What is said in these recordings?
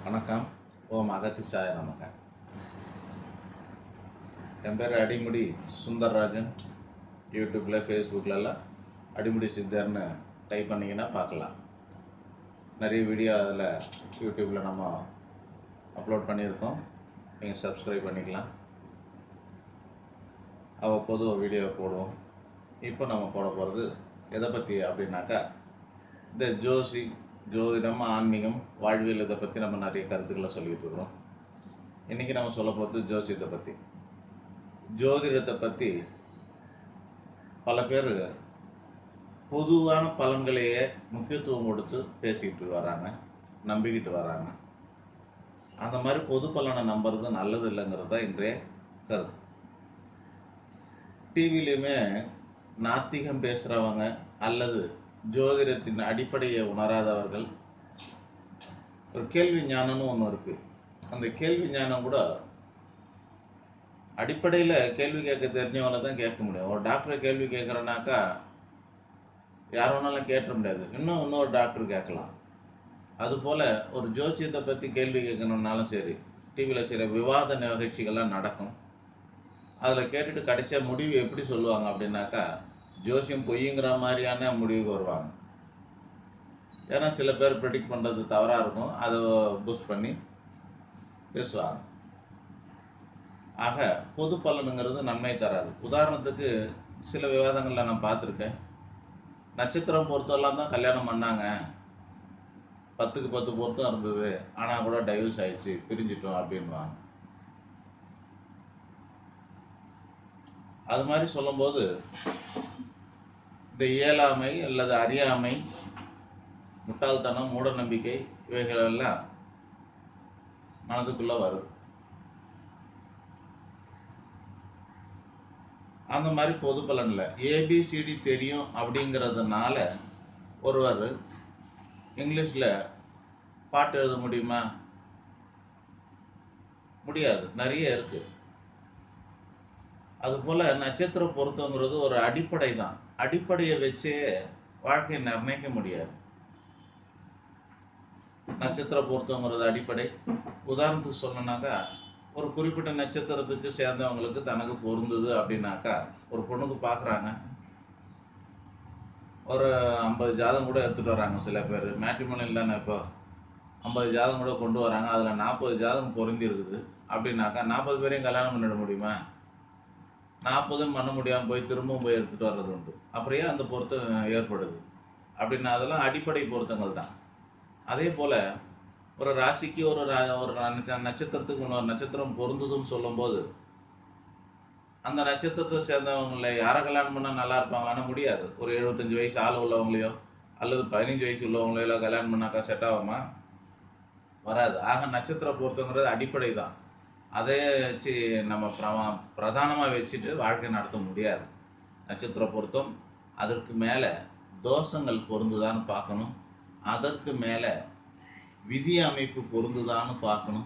வணக்கம். ஓம் அகத்திசாய நமக. என் பேர் அடிமுடி சுந்தர்ராஜன். யூடியூப்பில் ஃபேஸ்புக்கிலலாம் அடிமுடி சித்தர்னு டைப் பண்ணிங்கன்னா பார்க்கலாம். நிறைய வீடியோ அதில் யூடியூப்பில் நம்ம அப்லோட் பண்ணியிருக்கோம். நீங்கள் சப்ஸ்கிரைப் பண்ணிக்கலாம். அவ்வப்போது வீடியோ போடுவோம். இப்போ நம்ம போட போகிறது எதை பற்றி அப்படின்னாக்கா, இந்த ஜோதிடம், ஆன்மீகம், வாழ்வியல் இதை பற்றி நம்ம நிறைய கருத்துக்களை சொல்லிகிட்டு இருக்கிறோம். இன்றைக்கி நம்ம சொல்ல போகிறது ஜோசியத்தை பற்றி. ஜோதிடத்தை பற்றி பல பேர் பொதுவான பலன்களையே முக்கியத்துவம் கொடுத்து பேசிக்கிட்டு வராங்க, நம்பிக்கிட்டு வராங்க. அந்த மாதிரி பொது பலனை நம்புறது நல்லது இல்லைங்கிறது தான் இன்றைய கருத்து. டிவிலையுமே நாத்திகம் பேசுகிறவங்க அல்லது ஜோதிடத்தின் அடிப்படையை உணராதவர்கள், ஒரு கேள்வி ஞானம்னு ஒன்று இருக்குது. அந்த கேள்வி ஞானம் கூட அடிப்படையில் கேள்வி கேட்க தெரிஞ்சவங்களை தான் கேட்க முடியும். ஒரு டாக்டரை கேள்வி கேட்குறேன்னாக்கா யார் வேணாலும் கேட்ட முடியாது, இன்னொரு டாக்டர் கேட்கலாம். அதுபோல் ஒரு ஜோசியத்தை பற்றி கேள்வி கேட்கணுன்னாலும் சரி, டிவியில் சில விவாத நிகழ்ச்சிகள்லாம் நடக்கும். அதில் கேட்டுட்டு கடைசியாக முடிவு எப்படி சொல்லுவாங்க அப்படின்னாக்கா, ஜோசியம் பொய்யுங்கிற மாதிரியான முடிவுக்கு வருவாங்க. ஏன்னா சில பேர் ப்ரெடிக்ட் பண்ணுறது தவறாக இருக்கும், அதை பூஸ்ட் பண்ணி பேசுவாங்க. ஆக பொது பலனுங்கிறது நன்மை தராது. உதாரணத்துக்கு சில விவாதங்களில் நான் பார்த்துருக்கேன், நட்சத்திரம் பொறுத்தெல்லாம் தான் கல்யாணம் பண்ணாங்க, 10க்கு 10 பொருத்தம் இருந்தது, ஆனால் கூட டைவர்ஸ் ஆயிடுச்சு, பிரிஞ்சிட்டோம் அப்படின்வாங்க. அது மாதிரி சொல்லும்போது இந்த இயலாமை அல்லது அறியாமை, முட்டாள்தனம், மூட நம்பிக்கை இவைகளெல்லாம் மனதுக்குள்ள வருது. அந்த மாதிரி பொது பலன்ல ஏபிசிடி தெரியும் அப்படிங்கிறதுனால ஒருவர் இங்கிலீஷில் பாட்டு எழுத முடியுமா? முடியாது. நிறைய இருக்கு. அதுபோல் நட்சத்திர பொருத்தங்கிறது ஒரு அடிப்படை தான். அடிப்படையை வச்சே வாழ்க்கையை நிர்ணயிக்க முடியாது. நட்சத்திர பொருத்தங்கிறது அடிப்படை. உதாரணத்துக்கு சொல்லணும்னாக்கா, ஒரு குறிப்பிட்ட நட்சத்திரத்துக்கு சேர்ந்தவங்களுக்கு தனக்கு பொருந்தது அப்படின்னாக்கா, ஒரு பொண்ணுக்கு பார்க்குறாங்க, ஒரு 50 ஜாதகம் கூட எடுத்துகிட்டு வராங்க. சில பேர் மேட்ரிமோனியல் தானே, இப்போ 50 ஜாதகம் கூட கொண்டு வராங்க. அதில் 40 ஜாதகம் பொருந்தி இருக்குது அப்படின்னாக்கா 40 பேரையும் கல்யாணம் பண்ணிட முடியுமா? 40 பண்ண முடியாமல் போய் திரும்பவும் போய் எடுத்துகிட்டு வர்றது உண்டு. அப்படியே அந்த பொருத்தம் ஏற்படுது அப்படின்னா அதெல்லாம் அடிப்படை பொருத்தங்கள் தான். அதே போல் ஒரு ராசிக்கு ஒரு நட்சத்திரத்துக்கு இன்னொரு நட்சத்திரம் பொருந்துதுன்னு சொல்லும்போது, அந்த நட்சத்திரத்தை சேர்ந்தவங்களை யாரை கல்யாணம் பண்ணால் நல்லா இருப்பாங்களான்னா முடியாது. ஒரு 75 வயசு ஆள் உள்ளவங்களையோ அல்லது 15 வயசு உள்ளவங்களையோ கல்யாணம் பண்ணாக்கா செட் ஆகுமா? வராது. ஆக நட்சத்திர பொருத்தங்கிறது அடிப்படை தான். அதை வச்சு நம்ம பிரதானமாக வச்சுட்டு வாழ்க்கை நடத்த முடியாது. நட்சத்திர பொருத்தம், அதற்கு மேலே தோஷங்கள் பொருந்துதான்னு பார்க்கணும். அதற்கு மேலே விதி அமைப்பு பொருந்துதான்னு பார்க்கணும்.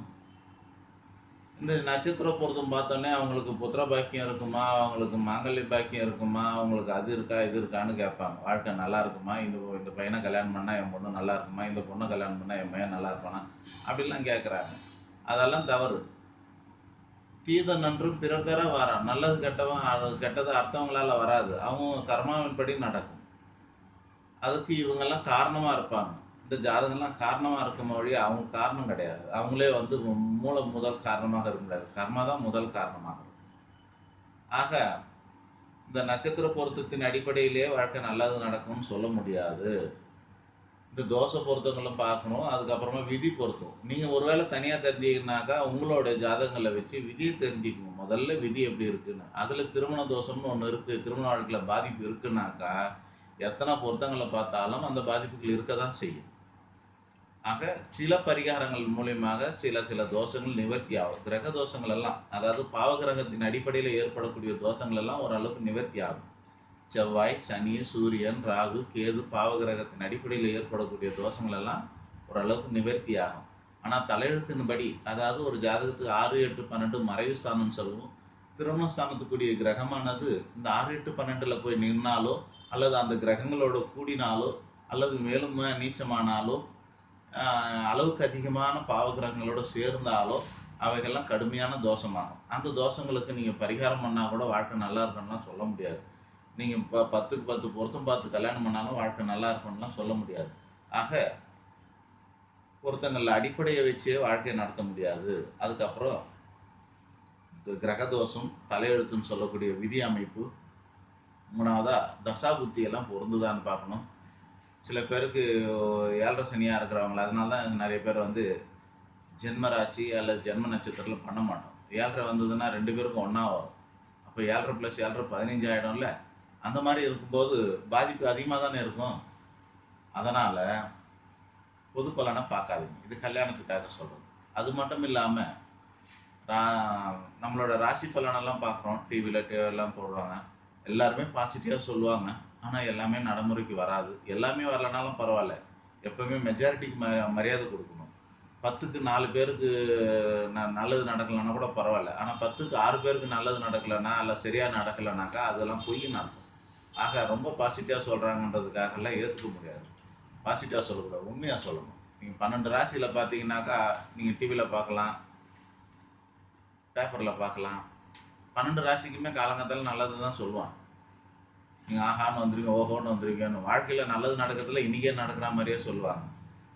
இந்த நட்சத்திர பொருத்தம் பார்த்தோன்னே அவங்களுக்கு புத்திர பாக்கியம் இருக்குமா, அவங்களுக்கு மாங்கல்ய பாக்கியம் இருக்குமா, அவங்களுக்கு அது இருக்கா இது இருக்கான்னு கேட்பாங்க. வாழ்க்கை நல்லா இருக்குமா, இந்த பையனை கல்யாணம் பண்ணால் என் பொண்ணு நல்லா இருக்குமா, இந்த பொண்ணை கல்யாணம் பண்ணால் என் பையன் நல்லா இருப்பானா, அப்படிலாம் கேட்குறாங்க. அதெல்லாம் தவறு. தீத நன்றும் பிறர் தர வரான். நல்லது கெட்டது அடுத்தவங்களால வராது, அவங்க கர்மாவின்படி நடக்கும். அதுக்கு இவங்கெல்லாம் காரணமாக இருப்பாங்க. இந்த ஜாதகம்லாம் காரணமாக இருக்கும் வழி, அவங்க காரணம் கிடையாது. அவங்களே முதல் காரணமாக இருக்க முடியாது. கர்மா தான் முதல் காரணமாக இருக்கும். ஆக இந்த நட்சத்திர பொருத்தத்தின் அடிப்படையிலேயே வாழ்க்கை நல்லது நடக்கும்னு சொல்ல முடியாது. இந்த தோஷ பொருத்தங்களும் பார்க்கணும். அதுக்கப்புறமா விதி பொருத்தம். நீங்கள் ஒருவேளை தனியாக தெரிஞ்சிங்கனாக்கா உங்களோட ஜாதகங்களை வச்சு விதியை தெரிஞ்சுக்கணும். முதல்ல விதி எப்படி இருக்குன்னு. அதில் திருமண தோஷம்னு ஒன்று இருக்குது. திருமண வாழ்க்கையில் பாதிப்பு இருக்குன்னாக்கா எத்தனை பொருத்தங்களை பார்த்தாலும் அந்த பாதிப்புகள் இருக்க தான் செய்யும். ஆக சில பரிகாரங்கள் மூலியமாக சில தோஷங்கள் நிவர்த்தி ஆகும். கிரக தோஷங்கள் எல்லாம், அதாவது பாவகிரகத்தின் அடிப்படையில் ஏற்படக்கூடிய தோஷங்கள் எல்லாம் ஓரளவுக்கு நிவர்த்தி ஆகும். செவ்வாய், சனி, சூரியன், ராகு, கேது பாவகிரகத்தின் அடிப்படையில் ஏற்படக்கூடிய தோஷங்கள் எல்லாம் ஓரளவுக்கு நிவர்த்தி ஆகும். ஆனால் தலையெழுத்தின்படி, அதாவது ஒரு ஜாதகத்துக்கு 6, 8, 12 மறைவு ஸ்தானம் சொல்லுவோம். திருமண ஸ்தானத்துக்குரிய கிரகமானது இந்த 6, 8, 12 போய் நின்னாலோ அல்லது அந்த கிரகங்களோட கூடினாலோ அல்லது மேலும் நீச்சமானாலோ அளவுக்கு அதிகமான பாவகிரகங்களோட சேர்ந்தாலோ அவைகள்லாம் கடுமையான தோஷமாகும். அந்த தோஷங்களுக்கு நீங்கள் பரிகாரம் பண்ணால் கூட வாழ்க்கை நல்லா இருக்கும்லாம் சொல்ல முடியாது. நீங்கள் இப்போ 10க்கு 10 பொருத்தம் பார்த்து கல்யாணம் பண்ணாலும் வாழ்க்கை நல்லா இருக்கும்லாம் சொல்ல முடியாது. ஆக பொருத்தங்களில் அடிப்படையை வச்சே வாழ்க்கையை நடத்த முடியாது. அதுக்கப்புறம் கிரகதோஷம், தலையெழுத்துன்னு சொல்லக்கூடிய விதி அமைப்பு, மூணாவதா தசா புத்தி எல்லாம் பொருந்துதான்னு பார்க்கணும். சில பேருக்கு 7.5 சனியாக இருக்கிறவங்கள, அதனால தான் நிறைய பேர் வந்து ஜென்ம ராசி அல்லது ஜென்ம நட்சத்திரத்தில் பண்ண மாட்டோம். 7.5 வந்ததுன்னா 2 பேருக்கும் ஒன்றா வரும். அப்போ 7.5 + 7.5 15 ஆகிடும்ல. அந்த மாதிரி இருக்கும்போது பாதிப்பு அதிகமாக தானே இருக்கும். அதனால் பொது பலனை பார்க்காதீங்க. இது கல்யாணத்துக்காக சொல்கிறது. அது மட்டும் இல்லாமல் நம்மளோட ராசி பலனெல்லாம் பார்க்குறோம், டிவியில் எல்லாம் போடுவாங்க. எல்லாருமே பாசிட்டிவாக சொல்லுவாங்க. ஆனால் எல்லாமே நடைமுறைக்கு வராது. எல்லாமே வரலனாலும் பரவாயில்ல, எப்பவுமே மெஜாரிட்டிக்கு மரியாதை கொடுக்கணும். 10க்கு 4 பேருக்கு நல்லது நடக்கலைன்னா கூட பரவாயில்ல. ஆனால் 10க்கு 6 பேருக்கு நல்லது நடக்கலைன்னா இல்லை சரியாக நடக்கலைனாக்கா அதெல்லாம் பொய்ன்னு அர்த்தம். ஆக ரொம்ப பாசிட்டிவாக சொல்கிறாங்கன்றதுக்காகலாம் ஏற்றுக்க முடியாது. பாசிட்டிவாக சொல்லக்கூடாது, உண்மையாக சொல்லணும். நீங்கள் 12 ராசியில் பார்த்தீங்கன்னாக்கா நீங்கள் டிவியில் பார்க்கலாம், பேப்பரில் பார்க்கலாம். 12 ராசிக்குமே காலங்கத்தில் நல்லது தான் சொல்லுவான். நீங்கள் ஆஹான்னு வந்துருவீங்க, ஓஹோன்னு வந்துருவீங்கன்னு. வாழ்க்கையில் நல்லது நடக்கிறதுல இன்றைக்கே நடக்கிற மாதிரியே சொல்லுவாங்க.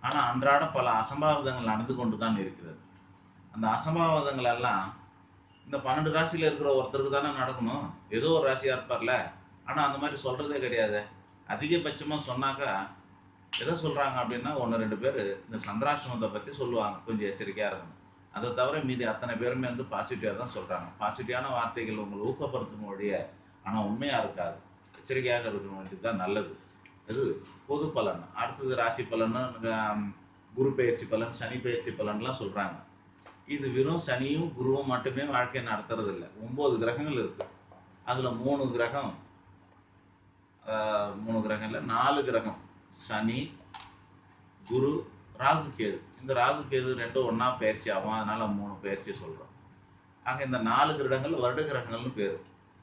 ஆனால் அன்றாட பல அசம்பாவிதங்கள் நடந்து கொண்டு தான் இருக்கிறது. அந்த அசம்பாவிதங்கள் எல்லாம் இந்த 12 ராசியில் இருக்கிற ஒருத்தருக்கு தானே நடக்கணும். ஏதோ ஒரு ராசியாக இருப்பார்ல. ஆனால் அந்த மாதிரி சொல்கிறதே கிடையாது. அதிகபட்சமாக சொன்னாக்கா எதை சொல்கிறாங்க அப்படின்னா 1-2 பேர் இந்த சந்திராசிரமத்தை பற்றி சொல்லுவாங்க, கொஞ்சம் எச்சரிக்கையாக இருக்கணும். அதை தவிர மீதி அத்தனை பேருமே வந்து பாசிட்டிவாக தான் சொல்கிறாங்க. பாசிட்டிவான வார்த்தைகள் உங்களை ஊக்கப்படுத்தும் ஒழிய ஆனால் உண்மையாக இருக்காது. எச்சரிக்கையாக இருக்க வேண்டியது தான் நல்லது. இது பொது பலன். அடுத்தது ராசி பலன், குரு பயிற்சி பலன், சனி பயிற்சி பலன்லாம் சொல்கிறாங்க. இது வெறும் சனியும் குருவும் மட்டுமே வாழ்க்கையை நடத்துறது இல்லை. 9 கிரகங்கள் இருக்குது. அதில் 3 கிரகம் இல்லை 4 கிரகம், சனி, குரு, ராகு, கேது. இந்த ராகு கேது ரெண்டும் ஒன்றா பயிற்சி ஆகும். அதனால 3 பயிற்சி சொல்கிறோம். ஆக இந்த 4 கிரகங்கள் வருட கிரகங்கள்னு பேர்.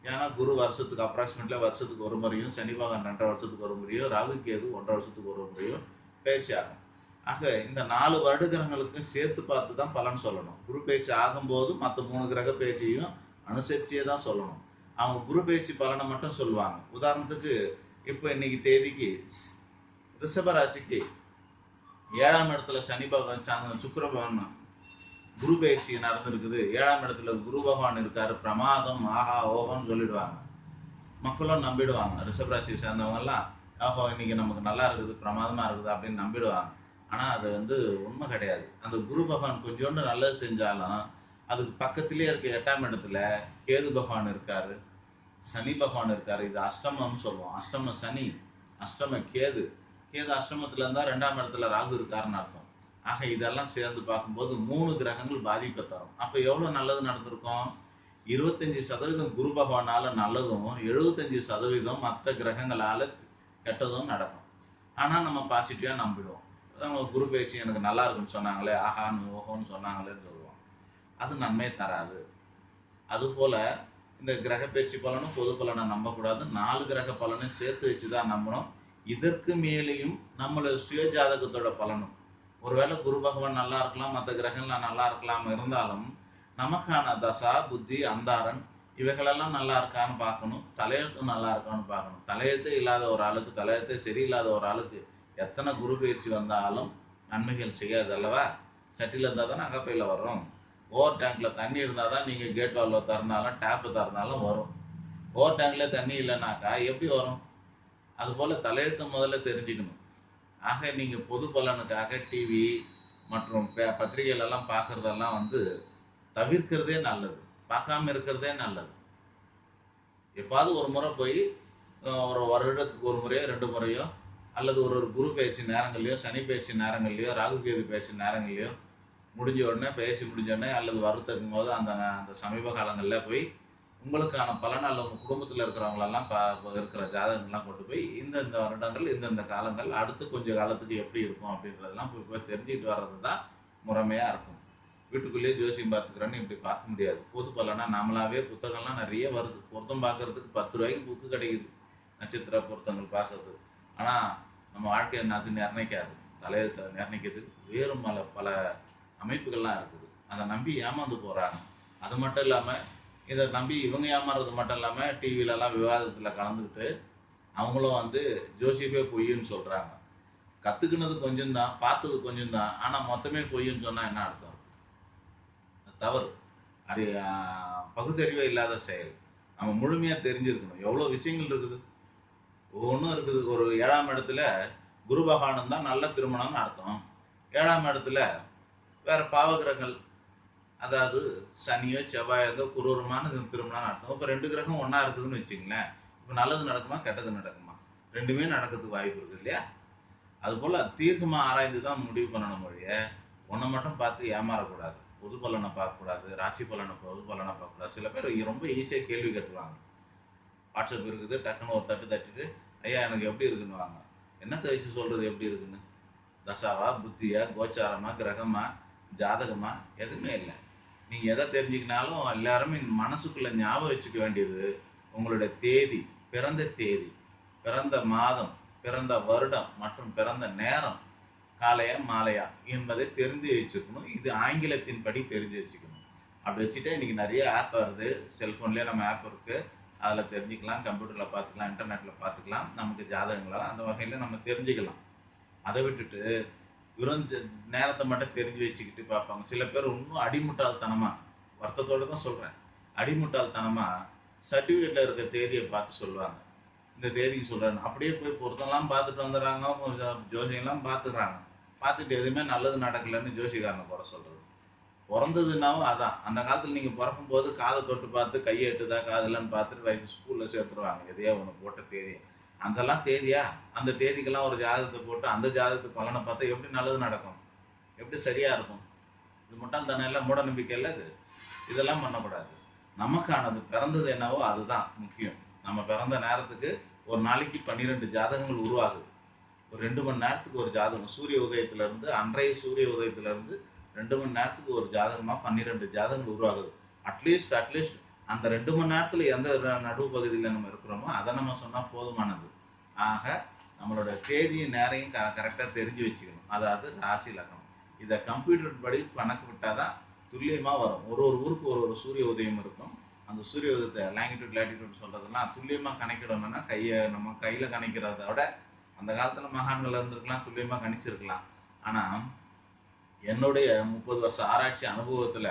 ஏன்னா குரு வருஷத்துக்கு அப்ராக்சிமேட்லி வருஷத்துக்கு ஒரு முறையும், சனி பகவான் 2.5 வருஷத்துக்கு ஒரு முறையும், ராகு கேது 1.5 வருஷத்துக்கு ஒரு முறையும் பயிற்சி ஆகும். ஆக இந்த 4 வருட கிரகங்களுக்கு சேர்த்து பார்த்து தான் பலன் சொல்லணும். குரு பயிற்சி ஆகும்போது மற்ற 3 கிரக பயிற்சியும் அனுசரிச்சே தான் சொல்லணும். அவங்க குரு பயிற்சி பலனை மட்டும் சொல்லுவாங்க. உதாரணத்துக்கு இப்போ இன்னைக்கு தேதிக்கு ரிஷப ராசிக்கு 7ஆம் இடத்துல சனி பகவான், சுக்கிர பகவான் குரு பயிற்சி நடந்திருக்குது, 7ஆம் இடத்துல குரு பகவான் இருக்காரு, பிரமாதம், ஆஹா ஓஹோன்னு சொல்லிடுவாங்க. மக்களும் நம்பிடுவாங்க. ரிஷபராசியை சேர்ந்தவங்க எல்லாம் ஓஹோ இன்னைக்கு நமக்கு நல்லா இருக்குது, பிரமாதமா இருக்குது அப்படின்னு நம்பிடுவாங்க. ஆனா அது வந்து உண்மை கிடையாது. அந்த குரு பகவான் கொஞ்சோண்டு நல்லது செஞ்சாலும் அதுக்கு பக்கத்திலே இருக்க 8ஆம் இடத்துல கேது பகவான் இருக்காரு, சனி பகவான் இருக்காரு. இது அஷ்டமம்னு சொல்லுவோம். அஷ்டம சனி, அஷ்டம கேது. கேது அஷ்டமத்துல இருந்தா 2ஆம் இடத்துல ராகு இருக்காருன்னு அர்த்தம். ஆக இதெல்லாம் சேர்ந்து பார்க்கும்போது 3 கிரகங்கள் பாதிப்பை தரும். அப்ப எவ்வளவு நல்லது நடந்திருக்கும்? 25% குரு பகவானால நல்லதும், 75% மற்ற கிரகங்களால கெட்டதும் நடக்கும். ஆனா நம்ம பாசிட்டிவா நம்பிடுவோம். குரு பயிற்சி எனக்கு நல்லா இருக்குன்னு சொன்னாங்களே, ஆஹான்னு ஓஹோன்னு சொன்னாங்களேன்னு சொல்லுவோம். அது நன்மை தராது. அதுபோல இந்த கிரக பயிற்சி பலனும் பொது பலனை நம்பக்கூடாது. 4 கிரக பலனும் சேர்த்து வச்சுதான் நம்பணும். இதற்கு மேலேயும் நம்மளோட சுய ஜாதகத்தோட பலனும், ஒருவேளை குரு பகவான் நல்லா இருக்கலாம், மற்ற கிரகங்கள்லாம் நல்லா இருக்கலாம், இருந்தாலும் நமக்கான தசா புத்தி அந்தாரன் இவைகளெல்லாம் நல்லா இருக்கான்னு பார்க்கணும். தலையெழுத்து நல்லா இருக்கான்னு பார்க்கணும். தலையெழுத்தே இல்லாத ஒரு ஆளுக்கு, தலையெழுத்தே சரியில்லாத ஒரு ஆளுக்கு எத்தனை குரு பயிற்சி வந்தாலும் நன்மைகள் செய்யாது அல்லவா? சட்டியில் இருந்தால் தானே அகப்பையில் வரும். ஓவர் டேங்க்ல தண்ணி இருந்தால் தான் நீங்கள் கேட் வால்வ் திறந்தாலும் டேப்பு திறந்தாலும் வரும். ஓவர் டேங்க்ல தண்ணி இல்லைனாக்கா எப்படி வரும்? அதுபோல் தலையெழுத்து முதல்ல தெரிஞ்சுக்கணும். ஆக நீங்கள் பொது பலனுக்காக டிவி மற்றும் பத்திரிகைகளெல்லாம் பார்க்குறதெல்லாம் வந்து தவிர்க்கிறதே நல்லது. பார்க்காம இருக்கிறதே நல்லது. எப்பாவது ஒரு முறை போய் ஒரு வருடத்துக்கு ஒரு முறையோ 2 முறையோ அல்லது ஒரு குரு பயிற்சி நேரங்கள்லையோ, சனி பயிற்சி நேரங்கள்லையோ, ராகு கேது பயிற்சி நேரங்கள்லையோ முடிஞ்ச உடனே, பயிற்சி முடிஞ்ச உடனே அல்லது வருத்தக்கும் போது அந்த சமீப காலங்களில் போய் உங்களுக்கான பலன் அல்ல உங்கள் குடும்பத்தில் இருக்கிறவங்களெல்லாம் இருக்கிற ஜாதகங்கள்லாம் கொண்டு போய் இந்தந்த வருடங்கள், இந்தந்த காலங்கள், அடுத்து கொஞ்சம் காலத்துக்கு எப்படி இருக்கும் அப்படின்றதெல்லாம் போய் தெரிஞ்சுக்கிட்டு வர்றது தான் முறைமையாக இருக்கும். வீட்டுக்குள்ளேயே ஜோசியம் பார்த்துக்கிறேன்னு இப்படி பார்க்க முடியாது. பொது பலனா நாமளாவே புத்தகம்லாம் நிறைய வருது. பொருத்தம் பார்க்கறதுக்கு 10 ரூபாய்க்கு புக்கு கிடைக்குது, நட்சத்திர பொருத்தங்கள் பார்க்கறதுக்கு. ஆனால் நம்ம வாழ்க்கையை அது நிர்ணயிக்காது. தலையெழுத்தை நிர்ணயிக்கிறதுக்கு வேறு பல அமைப்புகள்லாம் இருக்குது. அதை நம்பி ஏமாந்து போகிறாங்க. அது மட்டும் இல்லாமல் இதை நம்பி இவங்க ஏமாறுறது மட்டும் இல்லாமல் டிவிலலாம் விவாதத்தில் கலந்துக்கிட்டு அவங்களும் வந்து ஜோசியப்பே பொய்ன்னு சொல்கிறாங்க. கற்றுக்கினது கொஞ்சம் தான், பார்த்தது கொஞ்சம் தான், ஆனால் மொத்தமே பொய்ன்னு சொன்னால் என்ன அர்த்தம்? தவறு. அது பகுத்தறிவே இல்லாத செயல். நம்ம முழுமையாக தெரிஞ்சிருக்கணும். எவ்வளோ விஷயங்கள் இருக்குது, ஒவ்வொன்றும் இருக்குது. ஒரு 7ஆம் இடத்துல குரு பகவானம் தான் நல்ல திருமணம்னு அர்த்தம். 7ஆம் இடத்துல வேற பாவகிரகங்கள், அதாவது சனியோ செவ்வாயோ குரூரமான திருமணம்னு அர்த்தம். இப்போ 2 கிரகம் ஒன்றா இருக்குதுன்னு வச்சுங்களேன். இப்போ நல்லது நடக்குமா கெட்டது நடக்குமா? ரெண்டுமே நடக்கிறதுக்கு வாய்ப்பு இருக்குது இல்லையா? அதுபோல் தீர்க்கமாக ஆராய்ந்து தான் முடிவு பண்ணணும் மொழிய ஒன்றை மட்டும் பார்த்து ஏமாறக்கூடாது. பொது பலனை பார்க்கக்கூடாது, ராசி பலனை பொது பலனை பார்க்கக்கூடாது. சில பேர் ரொம்ப ஈஸியாக கேள்வி கேட்டுருவாங்க. வாட்ஸ்அப் இருக்குது, டக்குன்னு ஒரு தட்டிட்டு ஐயா எனக்கு எப்படி இருக்குன்னு வாங்க. என்னத்தை வச்சு சொல்கிறது எப்படி இருக்குன்னு? தசாவா, புத்தியா, கோச்சாரமா, கிரகமா, ஜாதகமா? எதுவுமே இல்லை. நீங்கள் எதை தெரிஞ்சுக்கினாலும் எல்லாருமே மனசுக்குள்ளே ஞாபகம் வச்சுக்க வேண்டியது உங்களுடைய தேதி, பிறந்த தேதி, பிறந்த மாதம், பிறந்த வருடம் மற்றும் பிறந்த நேரம், காலையா மாலையா என்பதை தெரிஞ்சு வச்சுக்கணும். இது ஆங்கிலத்தின் படி தெரிஞ்சு வச்சுக்கணும். அப்படி வச்சுட்டா இன்றைக்கி நிறைய ஆப் வருது. செல்ஃபோன்லேயே நம்ம ஆப் இருக்குது, அதில் தெரிஞ்சுக்கலாம். கம்ப்யூட்டரில் பார்த்துக்கலாம், இன்டர்நெட்டில் பார்த்துக்கலாம். நமக்கு ஜாதகங்களால் அந்த வகையில் நம்ம தெரிஞ்சுக்கலாம். அதை விட்டுட்டு வெறும் நேரத்தை மட்டும் தெரிஞ்சு வச்சுக்கிட்டு பார்ப்பாங்க. சில பேர் இன்னும் அடிமுட்டாள்தனமாக, வருத்தத்தோடு தான் சொல்கிறேன், அடிமுட்டாள்தனமாக சர்டிஃபிகேட்டில் இருக்க தேதியை பார்த்து சொல்லுவாங்க. இந்த தேதிக்கு சொல்கிறேன் அப்படியே போய் பொருத்தம்லாம் பார்த்துட்டு வந்துடுறாங்க. ஜோசியெல்லாம் பார்த்துக்கிறாங்க. பார்த்துட்டு எதுவுமே நல்லது நடக்கலைன்னு ஜோசிகாரனை குறை சொல்கிறது. பிறந்ததுனாவும் அதான். அந்த காலத்தில் நீங்கள் பிறக்கும்போது காதை தொட்டு பார்த்து கையை எட்டுதா காதலன்னு பார்த்துட்டு வயசு ஸ்கூலில் சேர்த்துருவாங்க. எதையோ ஒன்று போட்ட தேதி. அதெல்லாம் தேதியா? அந்த தேதிக்கெல்லாம் ஒரு ஜாதகத்தை போட்டு அந்த ஜாதகத்துக்கு பலனை பார்த்தா எப்படி நல்லது நடக்கும்? எப்படி சரியாக இருக்கும்? இது மட்டும் தானே, எல்லாம் மூட நம்பிக்கை இல்லை. இதெல்லாம் பண்ணக்கூடாது. நமக்கானது பிறந்தது என்னவோ அதுதான் முக்கியம். நம்ம பிறந்த நேரத்துக்கு ஒரு நாளைக்கு 12 ஜாதகங்கள் உருவாகுது. ஒரு 2 மணி நேரத்துக்கு ஒரு ஜாதகம். சூரிய உதயத்திலேருந்து, அன்றைய சூரிய உதயத்திலேருந்து 2 மணி நேரத்துக்கு ஒரு ஜாதகமாக 12 ஜாதகங்கள் உருவாகுது. அட்லீஸ்ட் அந்த 2 மணி நேரத்தில் எந்த நடுவு பகுதியில் நம்ம இருக்கிறோமோ அதை நம்ம சொன்னால் போதுமானது. ஆக நம்மளோட தேதியும் நேரையும் கரெக்டாக தெரிஞ்சு வச்சுக்கணும். அதாவது ராசி லக்னம். இதை கம்ப்யூட்டர் படி கணக்கு விட்டால் தான் துல்லியமாக வரும். ஒரு ஊருக்கு ஒரு சூரிய உதயம் இருக்கும். அந்த சூரிய உதயத்தை லாங்கிடியூட் லேட்டிடியூட் சொல்கிறதுலாம் துல்லியமாக கணக்கிடணும்னா நம்ம கையில் கணிக்கிறத விட அந்த காலத்தில் மகான்கள் இருந்திருக்கலாம், துல்லியமாக கணிச்சிருக்கலாம். ஆனால் என்னுடைய 30 வருஷ ஆராய்ச்சி அனுபவத்தில்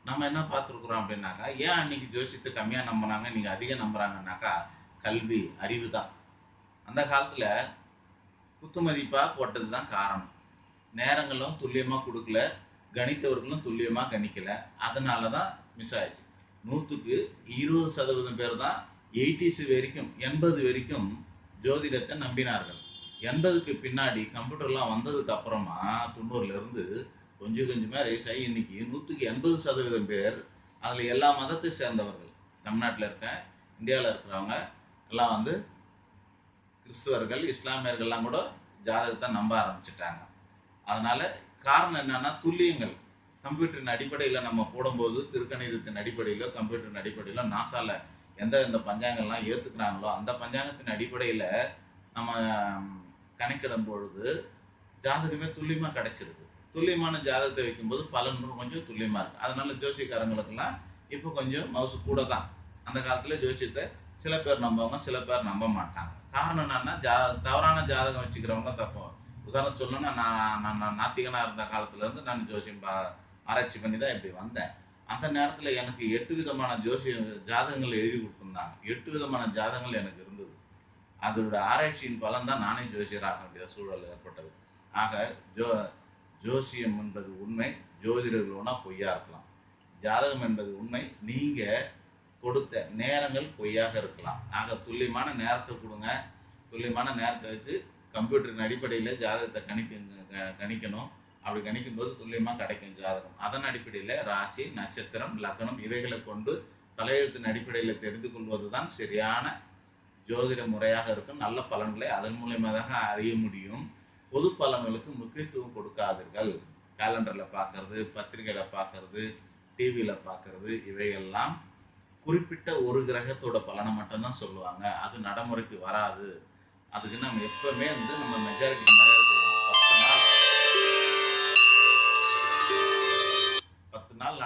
நம்ம என்ன பார்த்துருக்குறோம் அப்படின்னாக்கா, ஏன் அன்னைக்கு ஜோசியத்தை கம்மியாக நம்புறாங்க, நீங்கள் அதிகம் நம்புறாங்கன்னாக்கா கல்வி, அறிவு தான். அந்த காலத்தில் குத்துமதிப்பாக போட்டது தான் காரணம். நேரங்களும் துல்லியமாக கொடுக்கல, கணித்தவர்களும் துல்லியமாக கணிக்கல. அதனால தான் மிஸ் ஆயிடுச்சு. 100க்கு 20% பேர் தான் 80s வரைக்கும் 80 வரைக்கும் ஜோதிடத்தை நம்பினார்கள். 80க்கு பின்னாடி கம்ப்யூட்டர்லாம் வந்ததுக்கு அப்புறமா 90லேருந்து கொஞ்சம் கொஞ்சமாக ரைஸ் ஆகி இன்னைக்கு 100க்கு 80% பேர், அதில் எல்லா மதத்தை சேர்ந்தவர்கள், தமிழ்நாட்டில் இருக்க, இந்தியாவில் இருக்கிறவங்க எல்லாம் வந்து கிறிஸ்துவர்கள், இஸ்லாமியர்கள்லாம் கூட ஜாதகத்தை நம்ப ஆரம்பிச்சிட்டாங்க. அதனால காரணம் என்னன்னா துல்லியங்கள். கம்ப்யூட்டரின் அடிப்படையில் நம்ம போடும்போது, திருக்கணிதத்தின் அடிப்படையிலோ கம்ப்யூட்டரின் அடிப்படையிலோ நாசால எந்த பஞ்சாங்கள்லாம் ஏற்றுக்கிறாங்களோ அந்த பஞ்சாங்கத்தின் அடிப்படையில் நம்ம கணக்கிடும் பொழுது ஜாதகமே துல்லியமாக கிடைச்சிருது. துல்லியமான ஜாதகத்தை வைக்கும்போது பலன் கொஞ்சம் துல்லியமாக இருக்குது. அதனால ஜோசியக்காரங்களுக்கெல்லாம் இப்போ கொஞ்சம் மவுசு கூட தான். அந்த காலத்தில் ஜோசியத்தை சில பேர் நம்புவாங்க, சில பேர் நம்ப மாட்டாங்க. காரணம் என்னன்னா தவறான ஜாதகம் வச்சுக்கிறவங்க தப்பு. உதாரணம் சொல்லணும்னா, நான் நாத்திகனாக இருந்த காலத்துலேருந்து நான் ஜோசியம் ஆராய்ச்சி பண்ணி தான் இப்படி வந்தேன். அந்த நேரத்தில் எனக்கு 8 விதமான ஜாதகங்கள் எழுதி கொடுத்துருந்தாங்க. 8 விதமான ஜாதகங்கள் எனக்கு இருந்தது. அதோட ஆராய்ச்சியின் பலன் தான் நானே ஜோசியராக வேண்டிய சூழல் ஏற்பட்டது. ஆக ஜோசியம் என்பது உண்மை, ஜோதிடர்களோனா பொய்யா இருக்கலாம். ஜாதகம் என்பது உண்மை, நீங்கள் கொடுத்த நேரங்கள் பொய்யாக இருக்கலாம். ஆக துல்லியமான நேரத்தை கொடுங்க. துல்லியமான நேரத்தை வச்சு கம்ப்யூட்டரின் அடிப்படையில் ஜாதகத்தை கணிக்கணும். அப்படி கணிக்கும்போது துல்லியமாக கிடைக்கும் ஜாதகம். அதன் அடிப்படையில் ராசி, நட்சத்திரம், லக்னம் இவைகளை கொண்டு தலையெழுத்தின் அடிப்படையில் தெரிந்து கொள்வது தான் சரியான ஜோதிட முறையாக இருக்கும். நல்ல பலன்களை அதன் மூலயமா தான் அறிய முடியும். பொது பலன்களுக்கு முக்கியத்துவம் கொடுக்காதீர்கள். கேலண்டரில் பார்க்கறது, பத்திரிகையில் பார்க்கறது, டிவியில் பார்க்கறது, இவையெல்லாம் குறிப்பிட்ட ஒரு கிரகத்தோட பலனை மட்டும்தான் சொல்லுவாங்க. அது நடைமுறைக்கு வராது. அதுக்கு நம்ம எப்பவுமே நம்ம மெஜாரிட்டி 10 நாள் நாள்